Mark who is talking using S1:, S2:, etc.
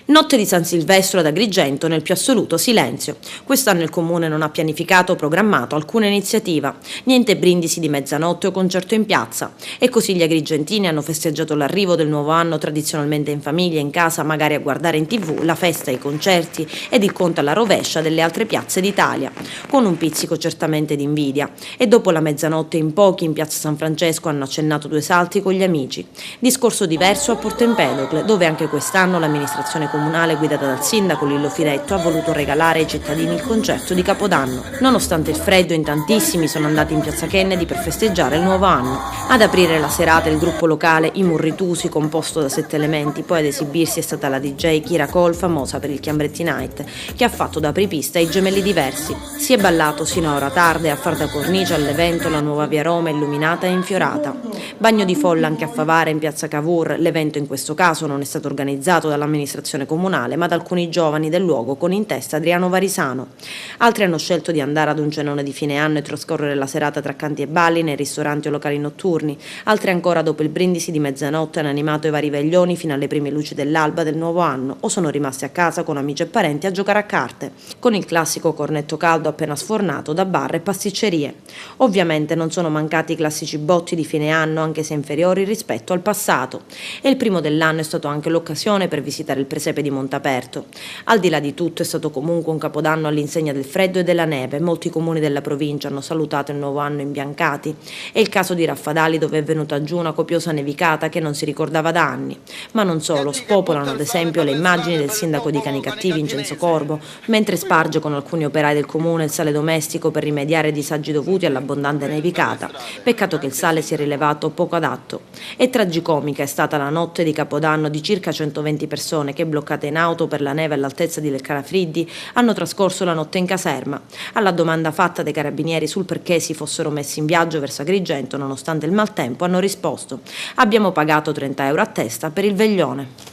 S1: Notte di San Silvestro ad Agrigento nel più assoluto silenzio. Quest'anno il Comune non ha pianificato o programmato alcuna iniziativa, niente brindisi di mezzanotte o concerto in piazza. E così gli agrigentini hanno festeggiato l'arrivo del nuovo anno tradizionalmente in famiglia, in casa, magari a guardare in TV la festa, i concerti ed il conto alla rovescia delle altre piazze d'Italia, con un pizzico certamente di invidia. E dopo la mezzanotte in pochi in piazza San Francesco hanno accennato due salti con gli amici. Discorso diverso a Porto Empedocle, dove anche quest'anno l'amministrazione comunale guidata dal sindaco Lillo Firetto ha voluto regalare ai cittadini il concerto di Capodanno. Nonostante il freddo, in tantissimi sono andati in piazza Kennedy per festeggiare il nuovo anno. Ad aprire la serata il gruppo locale I Murritusi, composto da 7 elementi, poi ad esibirsi è stata la DJ Kira Cole, famosa per il Chiambretti Night, che ha fatto da apripista ai Gemelli Diversi. Si è ballato sino a ora tarda e a far da cornice all'evento la nuova via Roma illuminata e infiorata. Bagno di folla anche a Favara in piazza Cavour. L'evento in questo caso non è stato organizzato dall'amministrazione comunale ma da alcuni giovani del luogo con in testa Adriano Varisano. Altri hanno scelto di andare ad un cenone di fine anno e trascorrere la serata tra canti e balli nei ristoranti o locali notturni. Altri ancora dopo il brindisi di mezzanotte hanno animato i vari veglioni fino alle prime luci dell'alba del nuovo anno o sono rimasti a casa con amici e parenti a giocare a carte, con il classico cornetto caldo appena sfornato da bar e pasticcerie. Ovviamente non sono mancati i classici botti di fine anno, anche se inferiori rispetto al passato. E il primo dell'anno è stato anche l'occasione per visitare il presepe di Montaperto. Al di là di tutto è stato comunque un capodanno all'insegna del freddo e della neve. Molti comuni della provincia hanno salutato il nuovo anno imbiancati. È il caso di Raffadali, dove è venuta giù una copiosa nevicata che non si ricordava da anni. Ma non solo, spopolano ad esempio le immagini del sindaco di Canicattivi, Vincenzo Corbo, mentre sparge con alcuni operai del comune il sale domestico per rimediare ai disagi dovuti all'abbondante nevicata. Peccato che il sale si è rilevato poco adatto. E tragicomica è stata la notte di Capodanno di circa 120 persone che, bloccate in auto per la neve all'altezza di Leccarafriddi, hanno trascorso la notte in caserma. Alla domanda fatta dai carabinieri sul perché si fossero messi in viaggio verso Agrigento nonostante il maltempo hanno risposto: abbiamo pagato 30 euro a testa per il veglione.